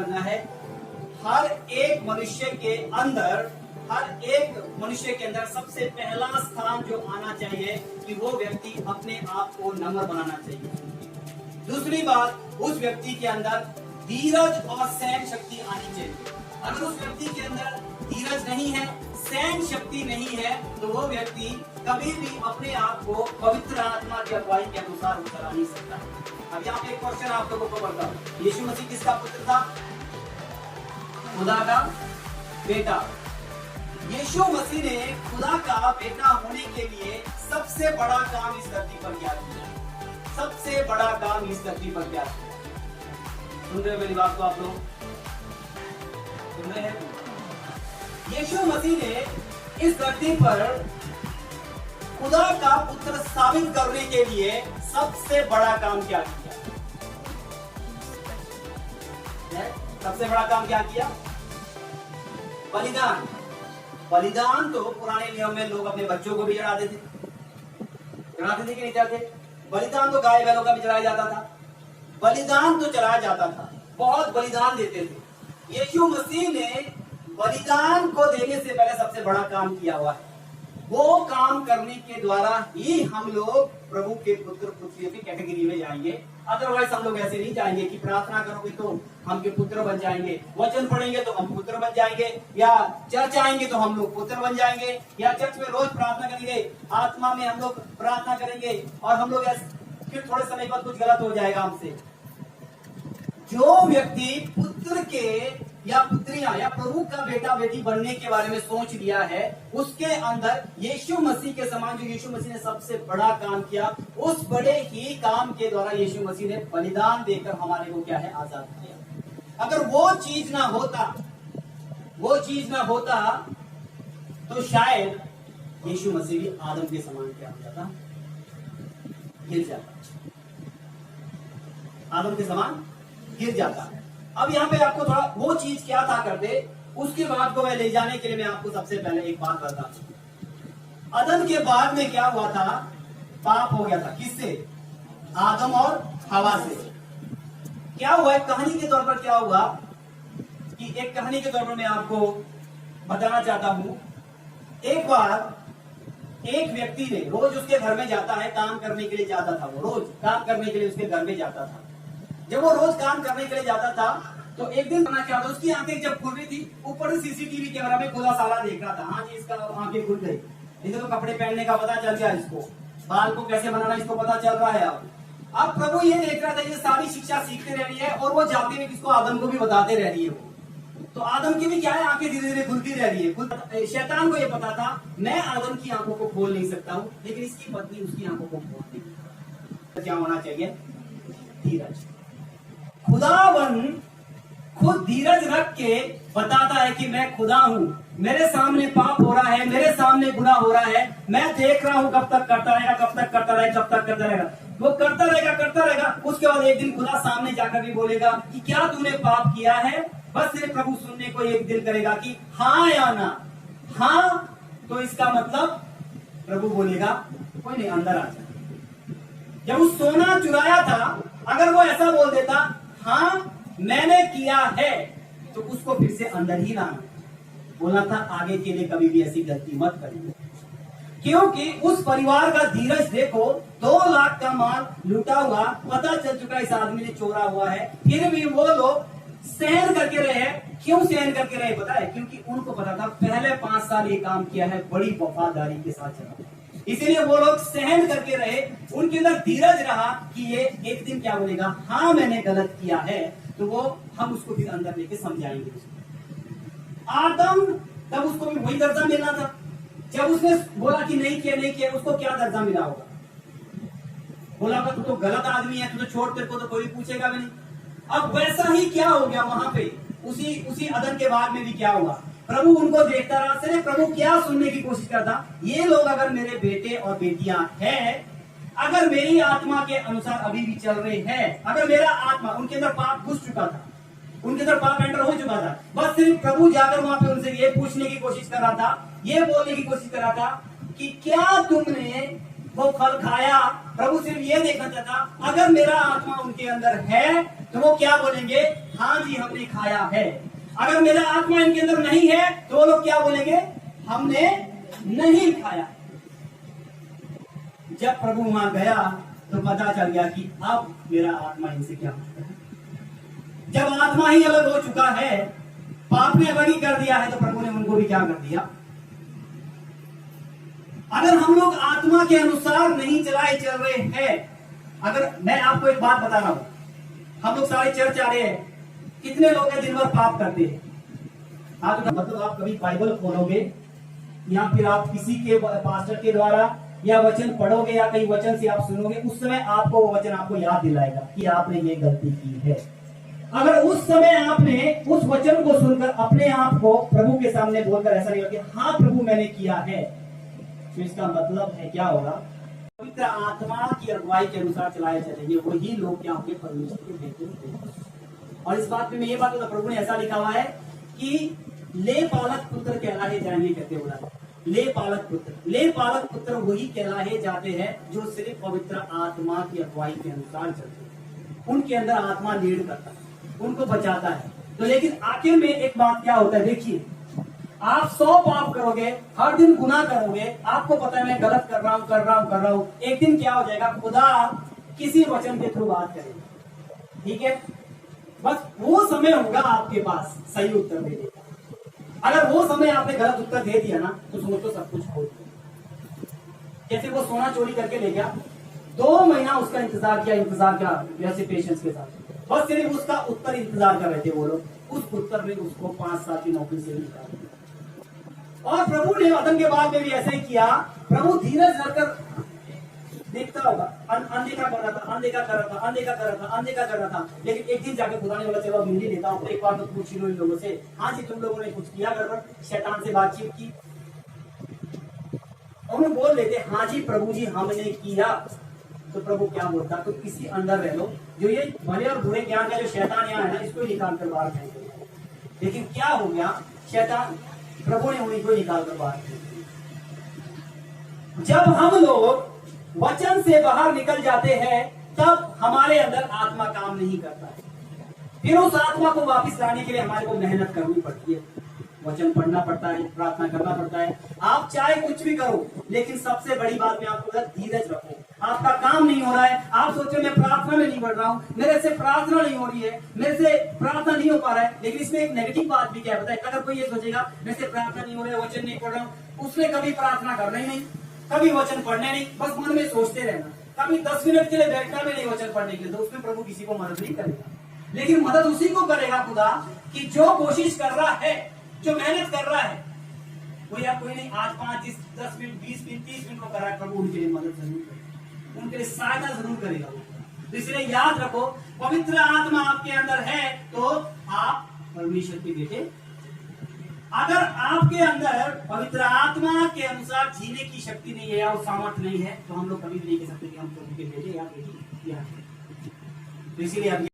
करना है। हर एक मनुष्य के अंदर सबसे पहला स्थान जो आना चाहिए कि वो व्यक्ति अपने आप को नम्र बनाना चाहिए। दूसरी बात, उस व्यक्ति के अंदर धीरज और सहन शक्ति आनी चाहिए। अगर उस व्यक्ति के अंदर धीरज नहीं है, सहन शक्ति नहीं है, तो वो व्यक्ति कभी भी अपने आप को पवित्र आत्मा की अगुवाई के अनुसार चला नहीं सकता। अब यहाँ पे एक क्वेश्चन आप लोगों को करता हूँ, यीशु मसीह किसका पुत्र था? खुदा का बेटा। यीशु मसीह ने खुदा का बेटा होने के लिए सबसे बड़ा काम इस धरती पर क्या किया? सबसे बड़ा काम इस धरती पर क्या किया? सुन रहे हो मेरी बात को आप लोग? सुन रहे हैं? यीशु मसीह ने इस धरती पर खुदा का पुत्र साबित करने के लिए सबसे बड़ा काम क्या किया? सबसे बड़ा काम क्या किया? बलिदान। बलिदान तो पुराने नियम में लोग अपने बच्चों को भी चढ़ाते थे कि नहीं चढ़ाते? बलिदान तो गाय बैलों का भी चढ़ाया जाता था, बलिदान तो चढ़ाया जाता था, बहुत बलिदान देते थे। यीशु मसीह ने बलिदान को देने से पहले सबसे बड़ा काम किया हुआ है। वो काम करने के द्वारा ही हम लोग प्रभु के पुत्र पुत्रियों की कैटेगरी में जाएंगे। अदरवाइज हम लोग ऐसे नहीं जाएंगे कि प्रार्थना करोगे तो हम के पुत्र बन जाएंगे, वचन पढ़ेंगे तो हम पुत्र बन जाएंगे, या चर्च आएंगे तो हम लोग पुत्र बन जाएंगे, या चर्च में रोज प्रार्थना करेंगे, आत्मा में हम लोग प्रार्थना करेंगे और हम लोग फिर थोड़े समय बाद कुछ गलत हो जाएगा हमसे। जो व्यक्ति पुत्र के या पुत्रियां या प्रभु का बेटा बेटी बनने के बारे में सोच लिया है, उसके अंदर यीशु मसीह के समान जो यीशु मसीह ने सबसे बड़ा काम किया, उस बड़े ही काम के द्वारा यीशु मसीह ने बलिदान देकर हमारे को क्या है? आजाद किया। अगर वो चीज ना होता तो शायद यीशु मसीह भी आदम के समान क्या हो जाता? गिर जाता। आदम के समान गिर जाता है। अब यहाँ पे आपको थोड़ा वो चीज क्या था कर दे, उसकी बात को मैं ले जाने के लिए मैं आपको सबसे पहले एक बात बता दूं। आदम के बाद में क्या हुआ था? पाप हो गया था। किससे? आदम और हवा से। क्या हुआ? एक कहानी के तौर पर क्या हुआ कि एक कहानी के तौर पर मैं आपको बताना चाहता हूं। एक बार एक व्यक्ति ने, रोज उसके घर में जाता है, काम करने के लिए जाता था, वो रोज काम करने के लिए उसके घर में जाता था। जब वो रोज काम करने के लिए जाता था तो एक दिन क्या था, उसकी आंखें जब खुल रही थी, ऊपर से सीसीटीवी कैमरा में खुदा साला देख रहा था। हाँ जी, इसका आंखें खुल गई, इसे तो कपड़े पहनने का पता चल गया, इसको बाल को कैसे बनाना इसको पता चल रहा है। अब प्रभु ये देख रहा था, ये सारी शिक्षा सीखते रह रही है और वो जाते हुए किसको? आदम को भी बताते रह रही है। वो तो आदम की भी क्या है, आंखें धीरे धीरे खुलती रह रही है। शैतान को ये पता था मैं आदम की आंखों को खोल नहीं सकता हूँ, लेकिन इसकी पत्नी उसकी आंखों को खोल नहीं। क्या होना चाहिए? धीरज। खुदावन खुद धीरज रख के बताता है कि मैं खुदा हूँ, मेरे सामने पाप हो रहा है, मेरे सामने गुनाह हो रहा है, मैं देख रहा हूँ कब तक करता रहेगा, कब तक करता रहेगा, कब तक करता रहेगा। वो करता रहेगा। उसके बाद एक दिन खुदा सामने जाकर भी बोलेगा कि क्या तूने पाप किया है? बस सिर्फ प्रभु सुनने को एक दिन करेगा कि हाँ या ना। हाँ तो इसका मतलब प्रभु बोलेगा कोई नहीं, अंदर आ जा। जब उस सोना चुराया था, अगर वो ऐसा बोल देता हाँ मैंने किया है, तो उसको फिर से अंदर ही लाना। बोला था आगे के लिए कभी भी ऐसी गलती मत करिए, क्योंकि उस परिवार का धीरज देखो, 2 लाख का माल लूटा हुआ, पता चल चुका इस आदमी ने चोरा हुआ है, फिर भी वो लोग सहन करके रहे। क्यों सहन करके रहे पता है? क्योंकि उनको पता था पहले 5 साल ये काम किया है, बड़ी वफादारी के साथ चला, इसीलिए वो लोग सहन करके रहे। उनके अंदर धीरज रहा कि ये एक दिन क्या बोलेगा, हाँ मैंने गलत किया है, तो वो हम उसको फिर अंदर लेके समझाएंगे। आदम तब उसको भी वही दर्जा मिलना था। जब उसने बोला कि नहीं किया, उसको क्या दर्जा मिला होगा? बोला तू तो गलत आदमी है, तू तो छोड़, तेरे को तो कोई पूछेगा भी नहीं। अब वैसा ही क्या हो गया वहां पे, उसी अदन के बाद में भी क्या हुआ? प्रभु उनको देखता रहा। सिर्फ प्रभु क्या सुनने की कोशिश करता? ये लोग अगर मेरे बेटे और बेटियां हैं, अगर मेरी आत्मा के अनुसार अभी भी चल रहे हैं, अगर मेरा आत्मा, उनके अंदर पाप घुस चुका था, उनके अंदर पाप एंटर हो चुका था, बस सिर्फ प्रभु जाकर वहां पे उनसे ये पूछने की कोशिश कर रहा था, ये बोलने की कोशिश कर रहा था कि क्या तुमने वो फल खाया? प्रभु सिर्फ ये देखना चाहता, अगर मेरा आत्मा उनके अंदर है तो वो क्या बोलेंगे? हाँ जी हमने खाया है। अगर मेरा आत्मा इनके अंदर नहीं है तो वो लोग क्या बोलेंगे? हमने नहीं खाया। जब प्रभु वहां गया तो पता चल गया कि अब मेरा आत्मा इनसे क्या होता है। जब आत्मा ही अलग हो चुका है, पाप ने अलग ही कर दिया है, तो प्रभु ने उनको भी क्या कर दिया? अगर हम लोग आत्मा के अनुसार नहीं चल रहे हैं, अगर मैं आपको एक बात बता रहा हूं, हम लोग सारे चर्च आ रहे हैं, कितने लोग हैं दिन भर पाप करते हैं? मतलब आप कभी बाइबल खोलोगे या फिर आप किसी के पास्टर के द्वारा या वचन पढ़ोगे या कई वचन से आप सुनोगे, उस समय आपको वो वचन आपको याद दिलाएगा कि आपने ये गलती की है। अगर उस समय आपने उस वचन को सुनकर अपने आप को प्रभु के सामने बोलकर ऐसा नहीं कि हाँ प्रभु मैंने किया है, तो इसका मतलब है क्या होगा? पवित्र आत्मा की अगुवाई के अनुसार चलाए चलेंगे, वही लोग क्या होंगे? परमेश्वर के बेटे होंगे। और इस बात में ये बात तो प्रभु ने ऐसा लिखा हुआ है कि ले पालक पुत्र कहलाए जाएंगे, कहते बोला ले पालक पुत्र। ले पालक पुत्र वही कहलाए जाते हैं जो सिर्फ पवित्र आत्मा की अगुवाई के अनुसार चलते हैं। उनके अंदर आत्मा लीड करता है, उनको बचाता है। तो लेकिन आखिर में एक बात क्या होता है, देखिए आप 100 पाप करोगे, हर दिन गुनाह करोगे, आपको पता है मैं गलत कर रहा हूं, एक दिन क्या हो जाएगा? खुदा किसी वचन के थ्रू बात करेगा, ठीक है? बस वो समय होगा आपके पास सही उत्तर देने का। अगर वो समय आपने गलत उत्तर दे दिया ना, तो समझो सब कुछ खो दिया। जैसे वो सोना चोरी करके ले गया, 2 महीना उसका इंतजार किया जैसे पेशेंस के साथ, बस सिर्फ उसका उत्तर इंतजार कर रहे थे वो लोग। उस उत्तर में उसको 5 साल की नौकरी से निकाल दिया। और प्रभु ने आदम के बाद में भी ऐसे ही किया। प्रभु धीरज रखकर देखता होगा, अनदेखा कर रहा था, लेकिन एक दिन जाके खुदा ने बोला चलो मिल लेता हूँ, एक बार तो पूछ लो इन लोगों से, हाँ जी तुम लोगों ने कुछ किया गड़बड़, शैतान से बातचीत की? और वो बोल लेते हाँ जी प्रभु जी हमने किया, तो प्रभु क्या बोलता? तो किसी अंदर रह लो, जो ये भले और बुरे ज्ञान का जो शैतान यहाँ है ना, इसको निकाल कर बाहर फेंक। लेकिन क्या हो गया? शैतान प्रभु ने उन्हीं को निकाल कर बाहर फेंक। जब हम लोग वचन से बाहर निकल जाते हैं, तब हमारे अंदर आत्मा काम नहीं करता है। फिर उस आत्मा को वापस लाने के लिए हमारे को मेहनत करनी पड़ती है, वचन पढ़ना पड़ता है, प्रार्थना करना पड़ता है। आप चाहे कुछ भी करो, लेकिन सबसे बड़ी बात मैं आपको बता, धीरज रखो। आपका काम नहीं हो रहा है, आप सोचो मैं प्रार्थना में नहीं बढ़ रहा हूँ, मेरे से प्रार्थना नहीं हो रही है, मेरे से प्रार्थना नहीं हो पा रहा है। लेकिन इसमें एक नेगेटिव बात भी क्या है? अगर कोई ये सोचेगा मेरे से प्रार्थना नहीं हो रहा है, वचन नहीं पढ़ रहा हूँ, उसने कभी प्रार्थना करना ही नहीं, कभी वचन पढ़ने नहीं, बस मन में सोचते रहना। कभी 10 मिनट के लिए बैठना भी नहीं वचन पढ़ने के लिए, तो उसमें प्रभु किसी को मदद नहीं करेगा। लेकिन मदद उसी को करेगा खुदा कि जो कोशिश कर रहा है, जो मेहनत कर रहा है, कोई या कोई नहीं, आज 5, 10 मिनट, 20 मिनट, 30 मिनट को कर रहा है, प्रभु उनके लिए मदद जरूर करेगा, उनके लिए सहायता जरूर करेगा। तो इसलिए याद रखो, पवित्र आत्मा आपके अंदर है तो आप परमेश्वर के बेटे। अगर आपके अंदर पवित्र आत्मा के अनुसार जीने की शक्ति नहीं है या सामर्थ्य नहीं है, तो हम लोग कभी भी नहीं कह सकते कि हम प्रभु के बेटे या बेटी। तो इसीलिए